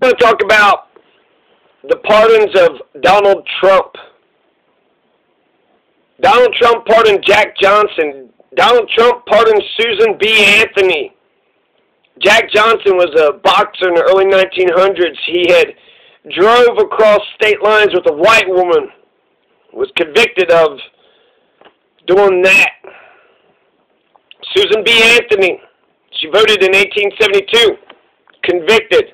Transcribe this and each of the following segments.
want to talk about the pardons of Donald Trump. Donald Trump pardoned Jack Johnson. Donald Trump pardoned Susan B. Anthony. Jack Johnson was a boxer in the early 1900s. He had drove across state lines with a white woman. Was convicted of doing that. Susan B. Anthony. She voted in 1872. Convicted.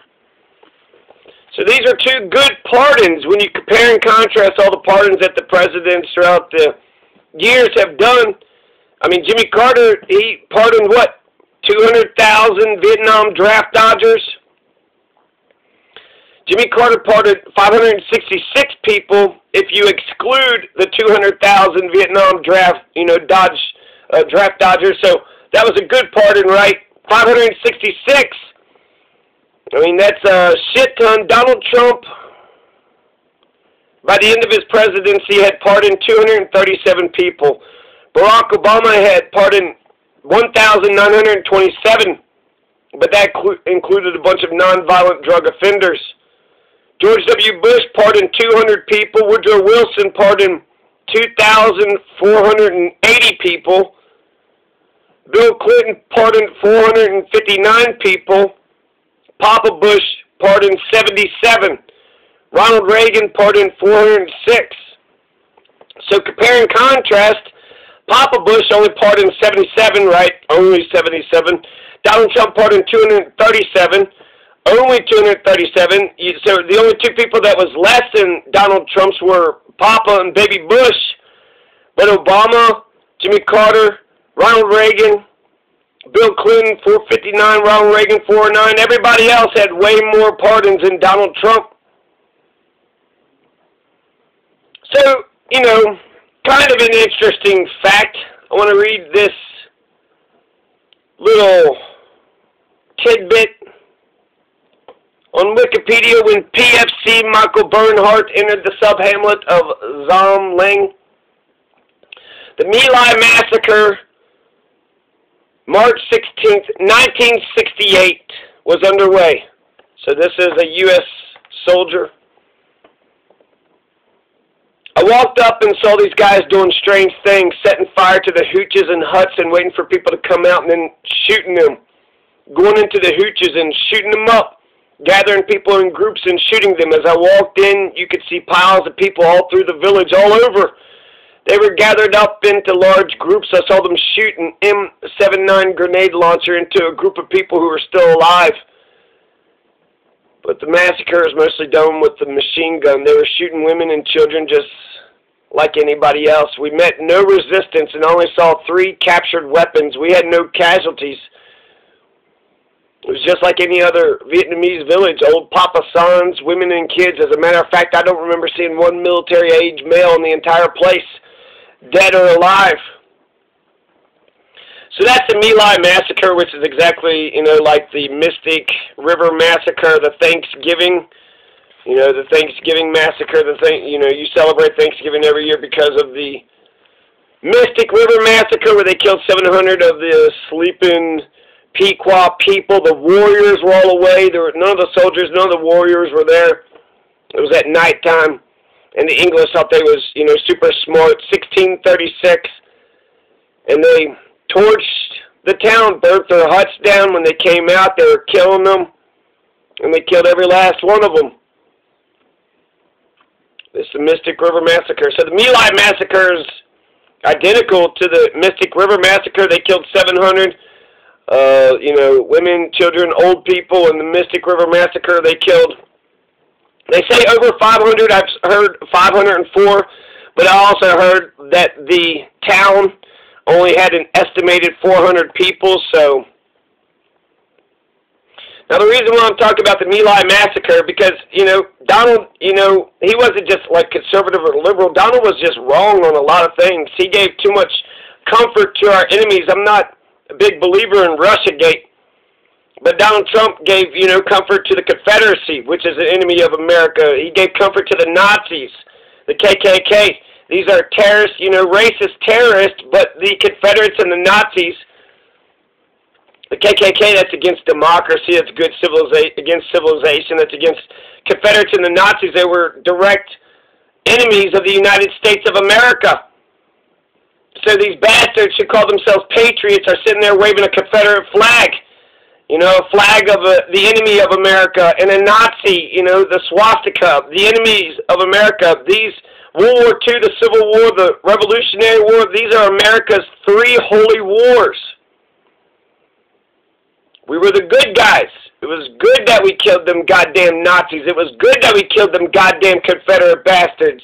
So these are two good pardons when you compare and contrast all the pardons that the presidents throughout the years have done. I mean, Jimmy Carter, he pardoned what? 200,000 Vietnam draft dodgers? Jimmy Carter pardoned 566 people if you exclude the 200,000 Vietnam draft, draft dodgers. So that was a good pardon, right? 566. I mean, that's a shit ton. Donald Trump, by the end of his presidency, had pardoned 237 people. Barack Obama had pardoned 1,927, but that included a bunch of nonviolent drug offenders. George W. Bush pardoned 200 people. Woodrow Wilson pardoned 2,480 people. Bill Clinton pardoned 459 people. Papa Bush pardoned 77. Ronald Reagan pardoned 406. So compare and contrast, Papa Bush only pardoned 77, right? Only 77. Donald Trump pardoned 237. Only 237. So the only two people that was less than Donald Trump's were Papa and Baby Bush. But Obama, Jimmy Carter, Ronald Reagan, Bill Clinton, 459, Ronald Reagan, 409. Everybody else had way more pardons than Donald Trump. So, kind of an interesting fact. I want to read this little tidbit on Wikipedia. When PFC Michael Bernhardt entered the sub-hamlet of Zomling, the My Lai massacre, March 16th, 1968, was underway. So this is a U.S. soldier. I walked up and saw these guys doing strange things, setting fire to the hooches and huts and waiting for people to come out and then shooting them. Going into the hooches and shooting them up. Gathering people in groups and shooting them. As I walked in, you could see piles of people all through the village, all over. They were gathered up into large groups. I saw them shoot an M79 grenade launcher into a group of people who were still alive. But the massacre is mostly done with the machine gun. They were shooting women and children just like anybody else. We met no resistance and only saw 3 captured weapons. We had no casualties. It was just like any other Vietnamese village. Old Papa Sons, women and kids. As a matter of fact, I don't remember seeing one military-age male in the entire place, dead or alive. So that's the My Lai massacre, which is exactly, like the Mystic River massacre, the Thanksgiving, the Thanksgiving massacre, you celebrate Thanksgiving every year because of the Mystic River massacre where they killed 700 of the sleeping Pequot people. The warriors were all away. There were none of the soldiers, none of the warriors were there. It was at nighttime, and the English thought they was, super smart. 1636, and they torched the town, burnt their huts down. When they came out, they were killing them, and they killed every last one of them. This is the Mystic River Massacre. So the My Lai Massacre is identical to the Mystic River Massacre. They killed 700, women, children, old people. In the Mystic River Massacre, they killed, they say over 500. I've heard 504, but I also heard that the town only had an estimated 400 people. So now the reason why I'm talking about the My Lai massacre, because Donald, he wasn't just like conservative or liberal. Donald was just wrong on a lot of things. He gave too much comfort to our enemies. I'm not a big believer in Russiagate, but Donald Trump gave comfort to the Confederacy, which is an enemy of America. He gave comfort to the Nazis, the KKK. These are terrorists, racist terrorists, but the Confederates and the Nazis The KKK, that's against democracy, that's against civilization, that's against Confederates and the Nazis. They were direct enemies of the United States of America. So these bastards who call themselves patriots are sitting there waving a Confederate flag. You know, a flag of the enemy of America, and a Nazi, you know, the swastika, the enemies of America. These World War II, the Civil War, the Revolutionary War, these are America's 3 holy wars. We were the good guys. It was good that we killed them goddamn Nazis. It was good that we killed them goddamn Confederate bastards.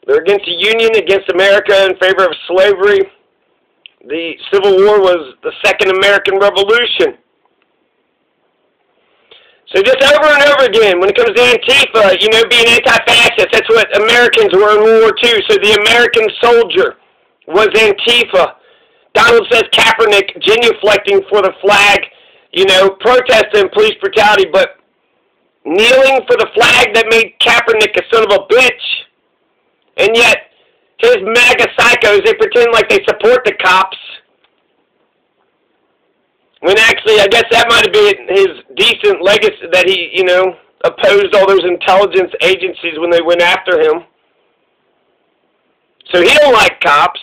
They're against the Union, against America, in favor of slavery. The Civil War was the Second American Revolution. So just over and over again, when it comes to Antifa, you know, being anti-fascist, that's what Americans were in World War II. So the American soldier was Antifa. Donald says Kaepernick genuflecting for the flag, you know, protesting police brutality, but kneeling for the flag that made Kaepernick a son of a bitch. And yet, his MAGA psychos, they pretend like they support the cops. When actually, I guess that might have been his decent legacy, that he, you know, opposed all those intelligence agencies when they went after him. So he don't like cops.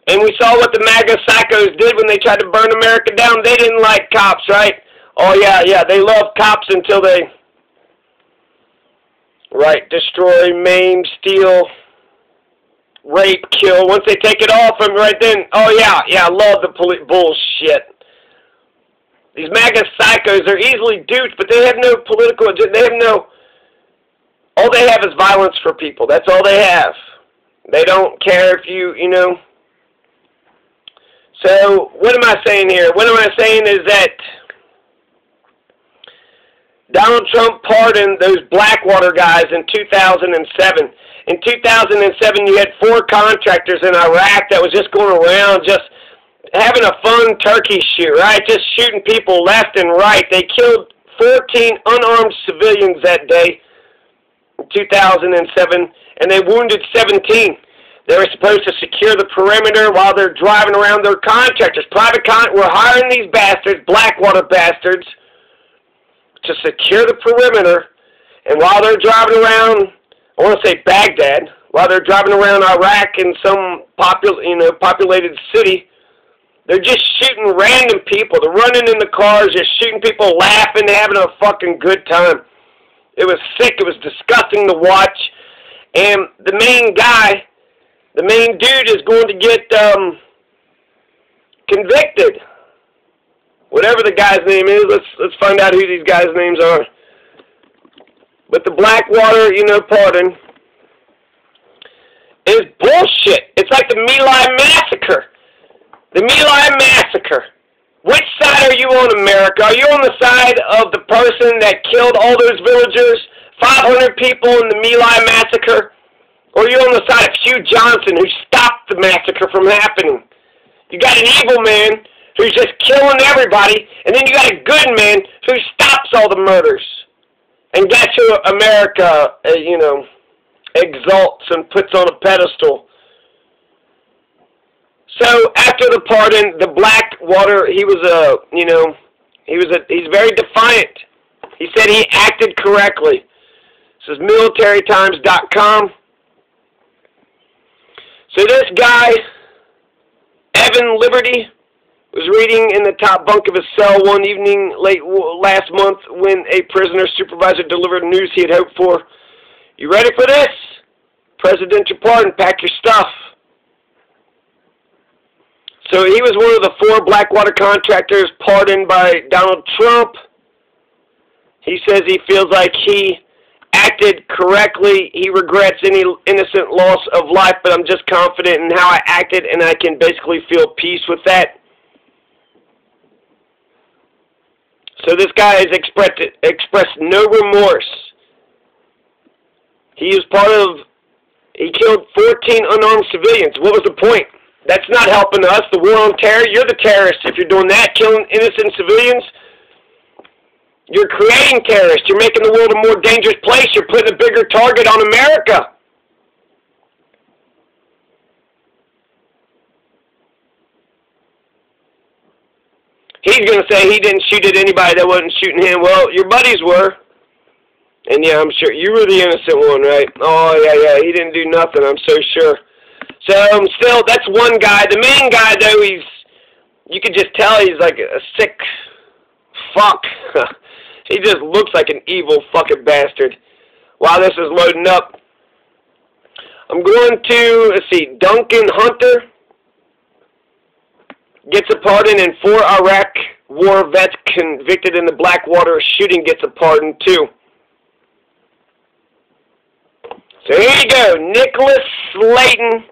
And we saw what the MAGA psychos did when they tried to burn America down. They didn't like cops, right? Oh, yeah, they love cops until they... Right, destroy, maim, steal, rape, kill. Once they take it all from right then, oh yeah, I love the bullshit. These MAGA psychos, they're easily duped, but they have no political agenda. They have no, all they have is violence for people. That's all they have. They don't care if you know. So, what am I saying here? What am I saying is that Donald Trump pardoned those Blackwater guys in 2007. In 2007, you had 4 contractors in Iraq that was just going around just having a fun turkey shoot, right? Just shooting people left and right. They killed 14 unarmed civilians that day in 2007, and they wounded 17. They were supposed to secure the perimeter while they're driving around their contractors. We're hiring these bastards, Blackwater bastards, to secure the perimeter, and while they're driving around, I want to say Baghdad, while they're driving around Iraq in some populated city, they're just shooting random people. They're running in the cars, just shooting people, laughing, having a fucking good time. It was sick. It was disgusting to watch. And the main guy, the main dude, is going to get convicted. Whatever the guy's name is, let's find out who these guys' names are. But the Blackwater, pardon, is bullshit. It's like the My Lai massacre. The My Lai massacre. Which side are you on, America? Are you on the side of the person that killed all those villagers, 500 people in the My Lai massacre? Or are you on the side of Hugh Thompson, who stopped the massacre from happening? You got an evil man who's just killing everybody, and then you got a good man who stops all the murders. And that's who America, exalts and puts on a pedestal. So after the pardon, the Blackwater, he's very defiant. He said he acted correctly. This is militarytimes.com. So this guy, Evan Liberty, was reading in the top bunk of his cell one evening late last month when a prisoner supervisor delivered news he had hoped for. You ready for this? Presidential pardon, pack your stuff. So he was one of the 4 Blackwater contractors pardoned by Donald Trump. He says he feels like he acted correctly. He regrets any innocent loss of life, but I'm just confident in how I acted, and I can basically feel peace with that. So this guy has expressed no remorse. He killed 14 unarmed civilians. What was the point? That's not helping us. The war on terror, you're the terrorist if you're doing that, killing innocent civilians. You're creating terrorists. You're making the world a more dangerous place. You're putting a bigger target on America. He's going to say he didn't shoot at anybody that wasn't shooting him. Well, your buddies were. And yeah, I'm sure you were the innocent one, right? Oh, yeah, he didn't do nothing, I'm so sure. So, still, that's one guy. The main guy, though, you can just tell he's like a sick fuck. He just looks like an evil fucking bastard. While this is loading up, I'm going to, let's see, Duncan Hunter gets a pardon, and 4 Iraq war vets convicted in the Blackwater shooting gets a pardon, too. So here you go, Nicholas Slatten,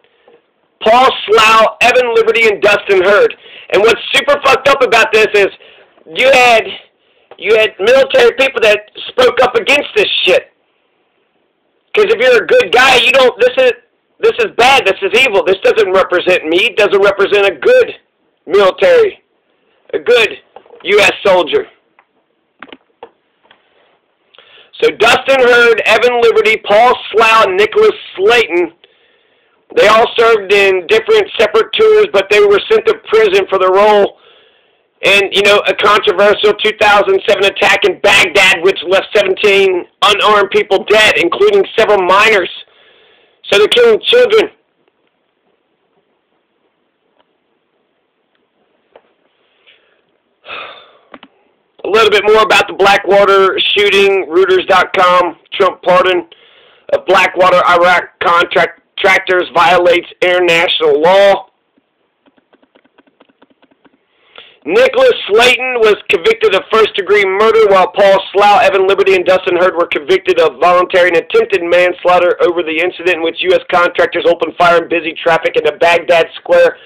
Paul Slough, Evan Liberty, and Dustin Hurd. And what's super fucked up about this is you had military people that spoke up against this shit. Because if you're a good guy, you don't. This is bad. This is evil. This doesn't represent me. It doesn't represent a good military, a good U.S. soldier. So Dustin Hurd, Evan Liberty, Paul Slough, and Nicholas Slatten, they all served in different separate tours, but they were sent to prison for their role in, a controversial 2007 attack in Baghdad, which left 17 unarmed people dead, including several minors. So they're killing children. A little bit more about the Blackwater shooting, Reuters.com, Trump pardon of Blackwater, Iraq contractors violates international law. Nicholas Slatten was convicted of first-degree murder, while Paul Slough, Evan Liberty, and Dustin Hurd were convicted of voluntary and attempted manslaughter over the incident in which U.S. contractors opened fire in busy traffic in the Baghdad square,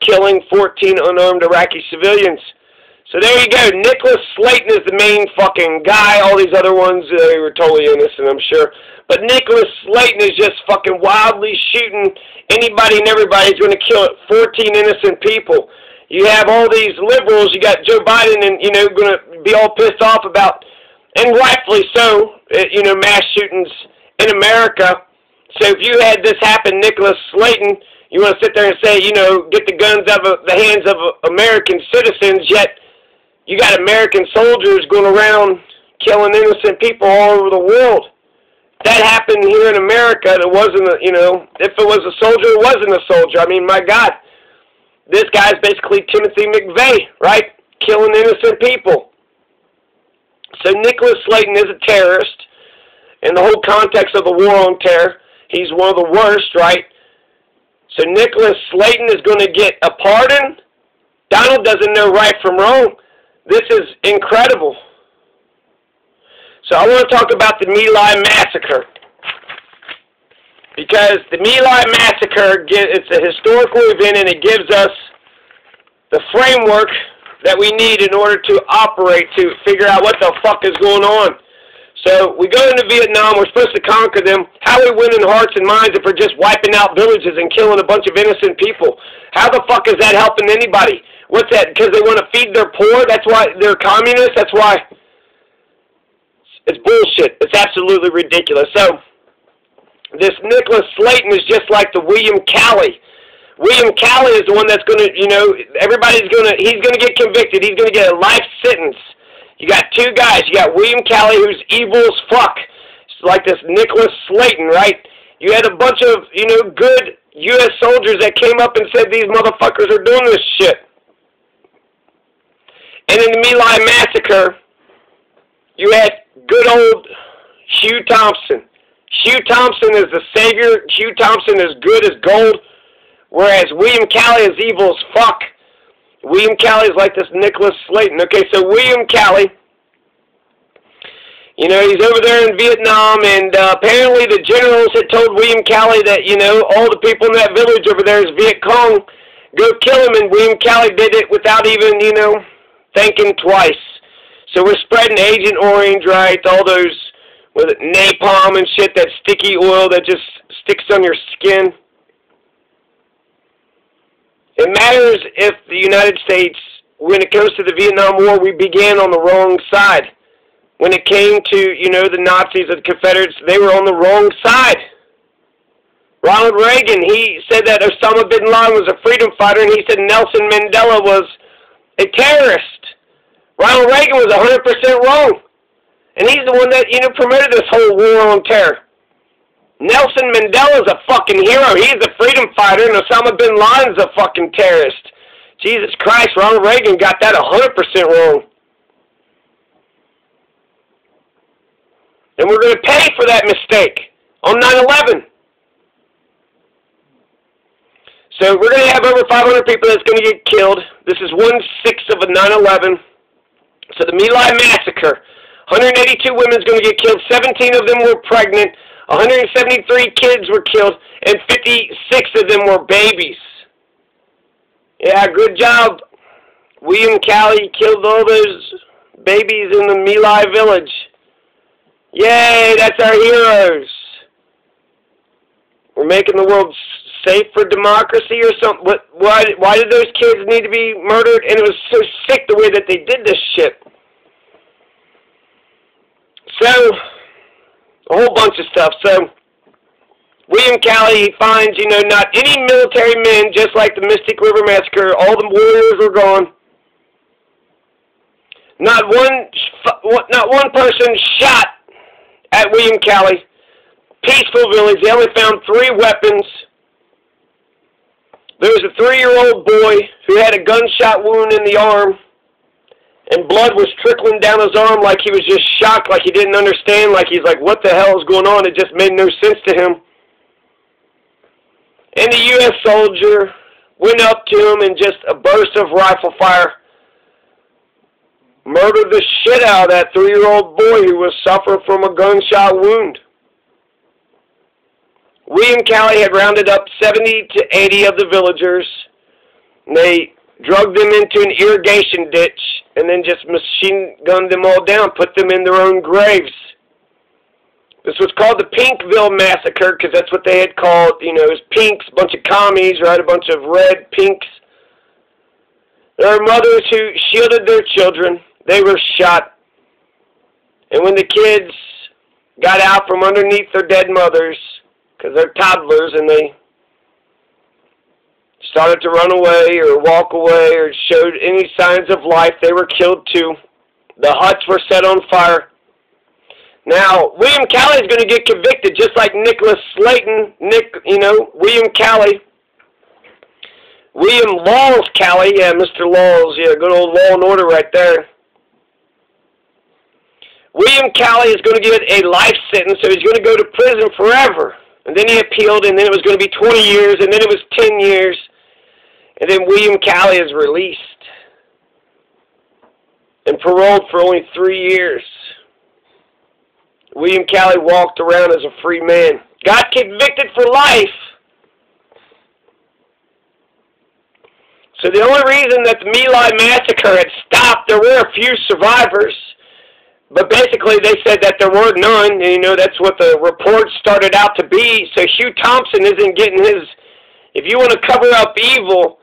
killing 14 unarmed Iraqi civilians. So there you go. Nicholas Slatten is the main fucking guy. All these other ones, they were totally innocent, I'm sure. But Nicholas Slatten is just fucking wildly shooting anybody and everybody. He's going to kill 14 innocent people. You have all these liberals. You got Joe Biden and, going to be all pissed off about, and rightfully so, mass shootings in America. So if you had this happen, Nicholas Slatten, you want to sit there and say, get the guns out of the hands of American citizens, yet you got American soldiers going around killing innocent people all over the world. That happened here in America. It wasn't, if it was a soldier, it wasn't a soldier. I mean, my God, this guy's basically Timothy McVeigh, right? Killing innocent people. So Nicholas Slatten is a terrorist. In the whole context of the war on terror, he's one of the worst, right? So Nicholas Slatten is going to get a pardon. Donald doesn't know right from wrong. This is incredible. So I want to talk about the My Lai massacre. Because the My Lai massacre, it's a historical event, and it gives us the framework that we need in order to operate, to figure out what the fuck is going on. So we go into Vietnam, we're supposed to conquer them. How are we winning hearts and minds if we're just wiping out villages and killing a bunch of innocent people? How the fuck is that helping anybody? What's that? Because they want to feed their poor? That's why they're communists? That's why? It's bullshit. It's absolutely ridiculous. So, this Nicholas Slatten is just like the William Calley. William Calley is the one that's going to, he's going to get convicted. He's going to get a life sentence. You got two guys. You got William Calley, who's evil as fuck. It's like this Nicholas Slatten, right? You had a bunch of, good U.S. soldiers that came up and said these motherfuckers are doing this shit. And in the My Lai massacre, you had good old Hugh Thompson. Hugh Thompson is the savior. Hugh Thompson is good as gold, whereas William Calley is evil as fuck. William Calley is like this Nicholas Slatten. Okay, so William Calley, he's over there in Vietnam, and apparently the generals had told William Calley that, all the people in that village over there is Viet Cong. Go kill him, and William Calley did it without even, thinking twice. So we're spreading Agent Orange, right? All those, with napalm and shit, that sticky oil that just sticks on your skin. It matters if the United States, when it comes to the Vietnam War, we began on the wrong side. when it came to, the Nazis and the Confederates, they were on the wrong side. Ronald Reagan, he said that Osama bin Laden was a freedom fighter, and he said Nelson Mandela was a terrorist. Ronald Reagan was 100% wrong. And he's the one that, promoted this whole war on terror. Nelson Mandela's a fucking hero. He's a freedom fighter, and Osama bin Laden's a fucking terrorist. Jesus Christ, Ronald Reagan got that 100% wrong. And we're going to pay for that mistake on 9/11. So we're going to have over 500 people that's going to get killed. This is 1/6 of a 9/11. So the My Lai massacre. 182 women's going to get killed. 17 of them were pregnant. 173 kids were killed, and 56 of them were babies. Yeah, good job. William Calley killed all those babies in the My Lai village. Yay, that's our heroes. We're making the world safe for democracy or something. Why did those kids need to be murdered? And it was so sick the way that they did this shit. So, a whole bunch of stuff. So, William Calley finds, not any military men, just like the Mystic River Massacre. All the warriors were gone. Not one person shot at William Calley. Peaceful village. They only found 3 weapons. There was a 3-year-old boy who had a gunshot wound in the arm, and blood was trickling down his arm like he was just shocked, like he didn't understand, like he's like, what the hell is going on? It just made no sense to him. And the U.S. soldier went up to him and just a burst of rifle fire murdered the shit out of that 3-year-old boy who was suffering from a gunshot wound. William Calley had rounded up 70 to 80 of the villagers. And they drugged them into an irrigation ditch and then just machine gunned them all down, put them in their own graves. This was called the Pinkville Massacre because that's what they had called, it was pinks, a bunch of commies, right, a bunch of red pinks. There were mothers who shielded their children. They were shot. And when the kids got out from underneath their dead mothers, because they're toddlers and they started to run away or walk away or showed any signs of life, they were killed too. The huts were set on fire. Now, William Calley is going to get convicted just like Nicholas Slatten, William Calley. William Laws Calley, yeah, Mr. Laws, yeah, good old Law and Order right there. William Calley is going to get a life sentence, so he's going to go to prison forever. And then he appealed, and then it was going to be 20 years, and then it was 10 years. And then William Calley is released and paroled for only 3 years. William Calley walked around as a free man. Got convicted for life. So the only reason that the My Lai massacre had stopped, there were a few survivors. But basically they said that there were none, and that's what the report started out to be. So Hugh Thompson isn't getting his, if you want to cover up evil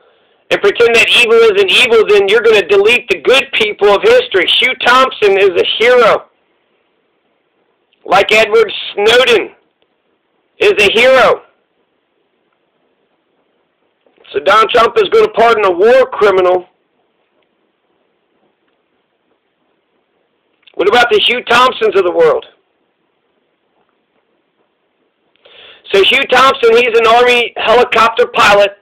and pretend that evil isn't evil, then you're going to delete the good people of history. Hugh Thompson is a hero. Like Edward Snowden is a hero. So Donald Trump is going to pardon a war criminal. What about the Hugh Thompsons of the world? So Hugh Thompson, he's an Army helicopter pilot.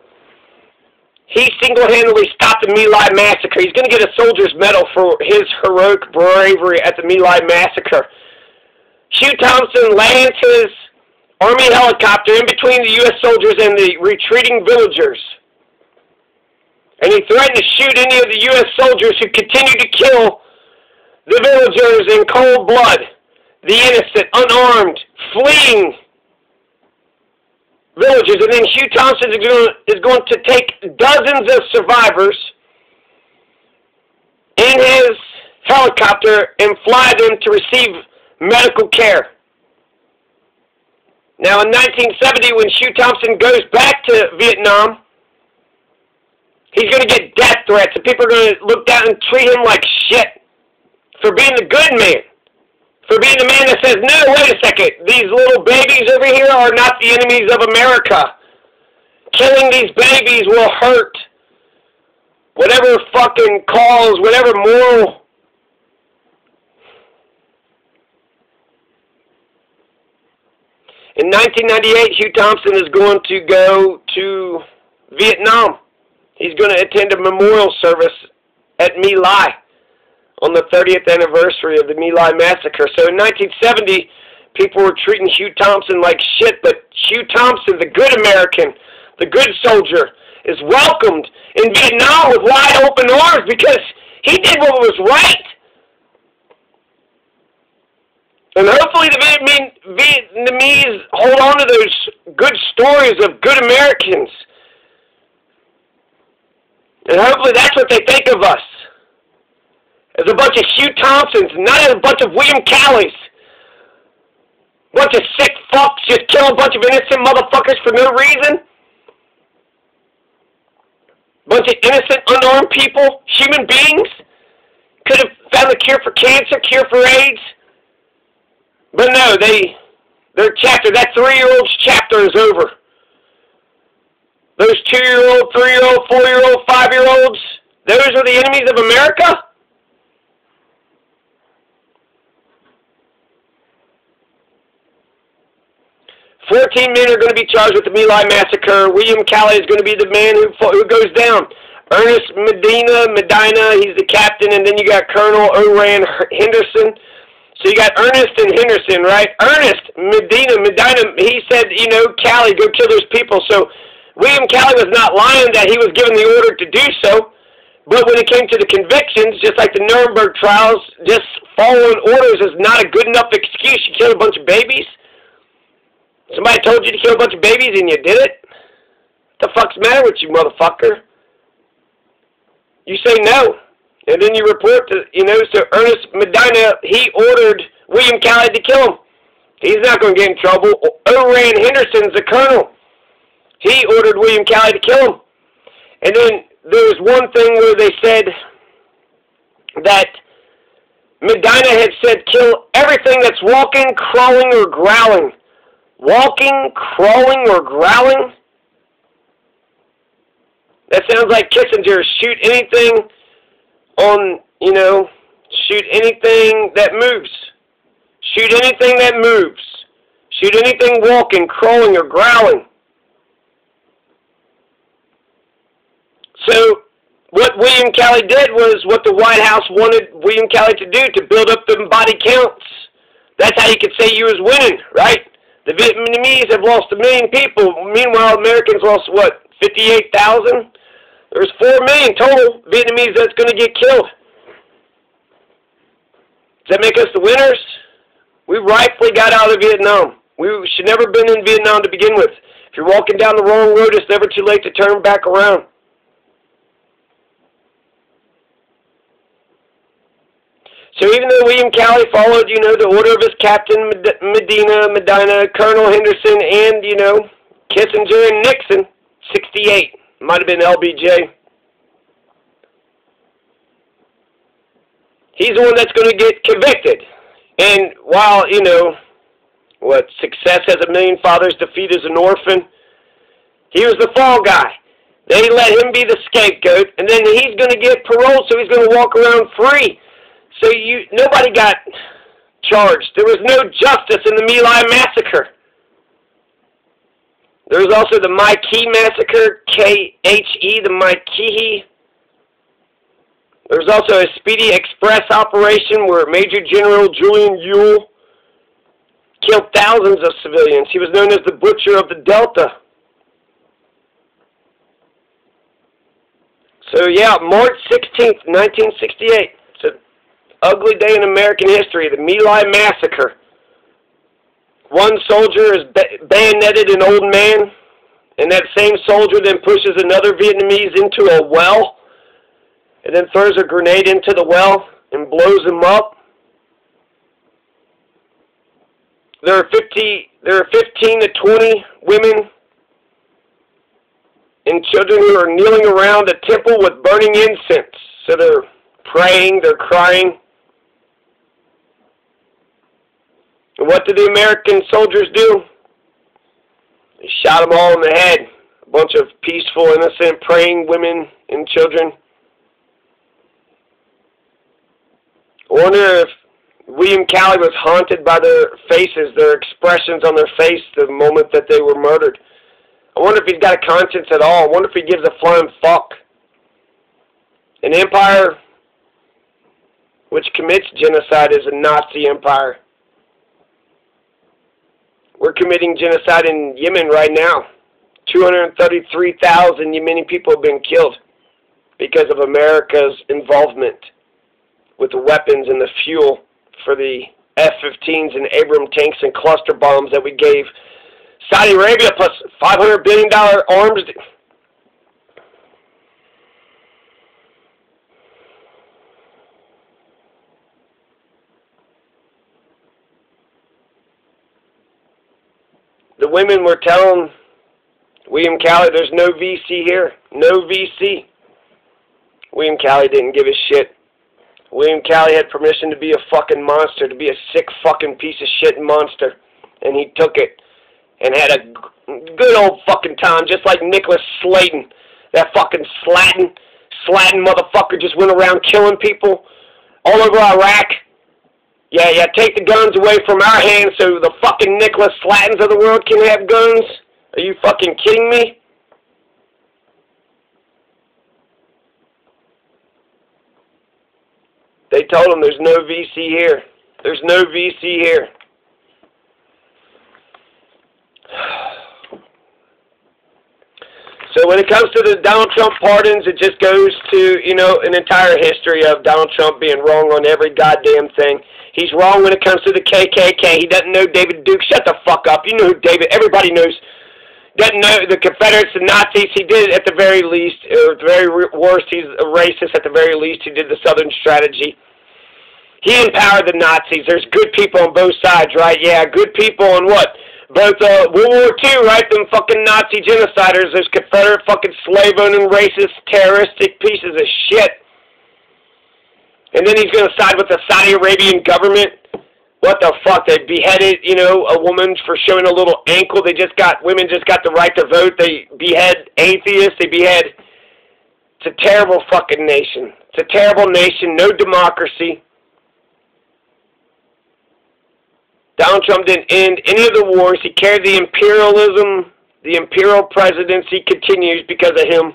He single-handedly stopped the My Lai massacre. He's going to get a soldier's medal for his heroic bravery at the My Lai massacre. Hugh Thompson lands his Army helicopter in between the U.S. soldiers and the retreating villagers. And he threatened to shoot any of the U.S. soldiers who continued to kill the villagers in cold blood, the innocent, unarmed, fleeing villagers. And then Hugh Thompson is going to take dozens of survivors in his helicopter and fly them to receive medical care. Now in 1970, when Hugh Thompson goes back to Vietnam, he's going to get death threats, and people are going to look down and treat him like shit for being the good man. For being the man that says, no, wait a second, these little babies over here are not the enemies of America. Killing these babies will hurt whatever fucking cause, whatever moral. In 1998, Hugh Thompson is going to go to Vietnam. He's going to attend a memorial service at My Lai on the 30th anniversary of the My Lai massacre. So in 1970, people were treating Hugh Thompson like shit, but Hugh Thompson, the good American, the good soldier, is welcomed in Vietnam with wide open arms because he did what was right. And hopefully the Vietnamese hold on to those good stories of good Americans. And hopefully that's what they think of us. As a bunch of Hugh Thompsons, not as a bunch of William Calleys. Bunch of sick fucks just kill a bunch of innocent motherfuckers for no reason. Bunch of innocent, unarmed people, human beings. Could have found a cure for cancer, cure for AIDS. But no, their chapter, that 3-year-old's chapter is over. Those 2-year-old, 3-year-old, 4-year-old, 5-year-olds, those are the enemies of America? "14 men are going to be charged with the My Lai massacre. William Calley is going to be the man who goes down. Ernest Medina, he's the captain, and then you got Colonel Oran Henderson. So you got Ernest and Henderson, right? Ernest Medina, he said, you know, Calley, go kill those people. So William Calley was not lying that he was given the order to do so. But when it came to the convictions, just like the Nuremberg trials, just following orders is not a good enough excuse. You killed a bunch of babies. Somebody told you to kill a bunch of babies and you did it? What the fuck's the matter with you, motherfucker? You say no. And then you report to, you know, so Ernest Medina, he ordered William Calley to kill him. He's not going to get in trouble. Oran Henderson's the colonel. He ordered William Calley to kill him. And then there was one thing where they said that Medina had said kill everything that's walking, crawling, or growling. Walking, crawling, or growling? That sounds like Kissinger. Shoot anything on, you know, shoot anything that moves. Shoot anything that moves. Shoot anything walking, crawling, or growling. So what William Calley did was what the White House wanted William Calley to do, to build up the body counts. That's how you could say you was winning, right? The Vietnamese have lost 1 million people. Meanwhile, Americans lost, what, 58,000? There's 4 million total Vietnamese that's going to get killed. Does that make us the winners? We rightfully got out of Vietnam. We should never have been in Vietnam to begin with. If you're walking down the wrong road, it's never too late to turn back around. So even though William Calley followed, you know, the order of his captain, Medina, Colonel Henderson, and, you know, Kissinger and Nixon, 68. Might have been LBJ. He's the one that's going to get convicted. And while, you know, what, success has 1 million fathers, defeat is an orphan, he was the fall guy. They let him be the scapegoat, and then he's going to get paroled, so he's going to walk around free. So nobody got charged. There was no justice in the My Lai massacre. There was also the Mai Khi massacre, K-H-E, the Mai Khi. There was also a Speedy Express operation where Major General Julian Ewell killed thousands of civilians. He was known as the Butcher of the Delta. So yeah, March 16th, 1968. It's an ugly day in American history, the My Lai massacre. One soldier is bayoneted an old man, and that same soldier then pushes another Vietnamese into a well, and then throws a grenade into the well and blows him up. There are 15 to 20 women and children who are kneeling around a temple with burning incense. So they're praying, they're crying. And what did the American soldiers do? They shot them all in the head. A bunch of peaceful, innocent, praying women and children. I wonder if William Calley was haunted by their faces, their expressions on their face the moment that they were murdered. I wonder if he's got a conscience at all. I wonder if he gives a flying fuck. An empire which commits genocide is a Nazi empire. We're committing genocide in Yemen right now. 233,000 Yemeni people have been killed because of America's involvement with the weapons and the fuel for the F-15s and Abrams tanks and cluster bombs that we gave Saudi Arabia, plus $500 billion arms. The women were telling William Calley, there's no VC here. No VC. William Calley didn't give a shit. William Calley had permission to be a fucking monster, to be a sick fucking piece of shit monster. And he took it and had a good old fucking time, just like Nicholas Slatten. That fucking Slatten motherfucker just went around killing people all over Iraq. Yeah, take the guns away from our hands so the fucking Nicholas Slattens of the world can have guns? Are you fucking kidding me? They told him there's no VC here. There's no VC here. So when it comes to the Donald Trump pardons, it just goes to, you know, an entire history of Donald Trump being wrong on every goddamn thing. He's wrong when it comes to the KKK. He doesn't know David Duke. Shut the fuck up. You know who David, everybody knows. Doesn't know the Confederates, the Nazis. He did it at the very least, or at the very worst, he's a racist. At the very least, he did the Southern strategy. He empowered the Nazis. There's good people on both sides, right? Yeah, good people on what? Both World War II, right? Them fucking Nazi genociders. There's Confederate fucking slave-owning, racist, terroristic pieces of shit. And then he's going to side with the Saudi Arabian government. What the fuck? They beheaded, you know, a woman for showing a little ankle. Women just got the right to vote. They behead atheists. They behead. It's a terrible fucking nation. It's a terrible nation. No democracy. Donald Trump didn't end any of the wars. He carried the imperialism. The imperial presidency continues because of him.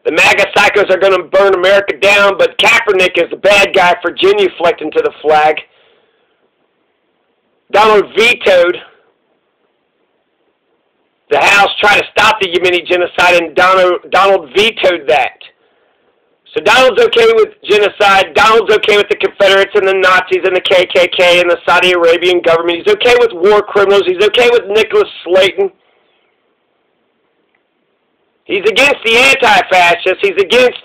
The MAGA psychos are going to burn America down, but Kaepernick is the bad guy for genuflecting to the flag. Donald vetoed. The House tried to stop the Yemeni genocide, and Donald vetoed that. So Donald's okay with genocide. Donald's okay with the Confederates and the Nazis and the KKK and the Saudi Arabian government. He's okay with war criminals. He's okay with Nicholas Slatten. He's against the anti-fascists. He's against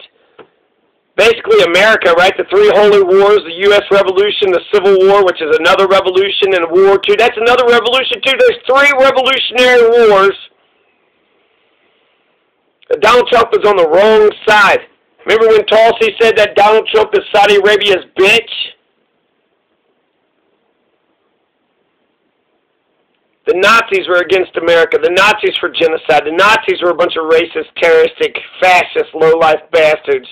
basically America, right? The three holy wars, the U.S. Revolution, the Civil War, which is another revolution, and World War II. That's another revolution, too. There's three revolutionary wars. Donald Trump is on the wrong side. Remember when Tulsi said that Donald Trump is Saudi Arabia's bitch? The Nazis were against America. The Nazis for genocide. The Nazis were a bunch of racist, terroristic, fascist, low-life bastards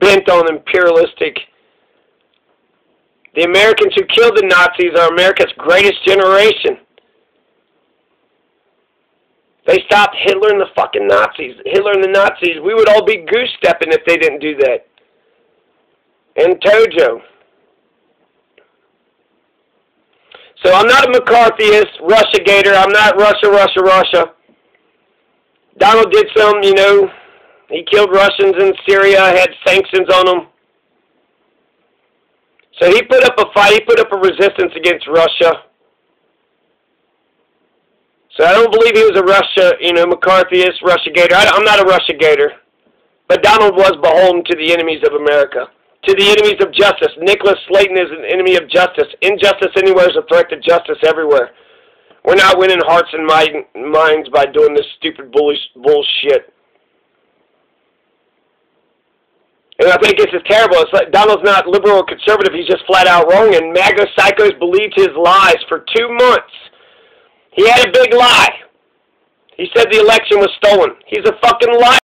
bent on imperialistic. The Americans who killed the Nazis are America's greatest generation. They stopped Hitler and the fucking Nazis. Hitler and the Nazis, we would all be goose-stepping if they didn't do that. And Tojo. So I'm not a McCarthyist, Russia-gator. I'm not Russia. Donald did some, you know, he killed Russians in Syria, had sanctions on them. So he put up a fight, he put up a resistance against Russia. So I don't believe he was a Russia, you know, McCarthyist, Russia-gator. I'm not a Russia-gator. But Donald was beholden to the enemies of America, to the enemies of justice. Nicholas Slatten is an enemy of justice. Injustice anywhere is a threat to justice everywhere. We're not winning hearts and minds by doing this stupid bullshit. And I think this is terrible. It's like Donald's not liberal or conservative. He's just flat out wrong. And MAGA psychos believed his lies for 2 months. He had a big lie. He said the election was stolen. He's a fucking liar.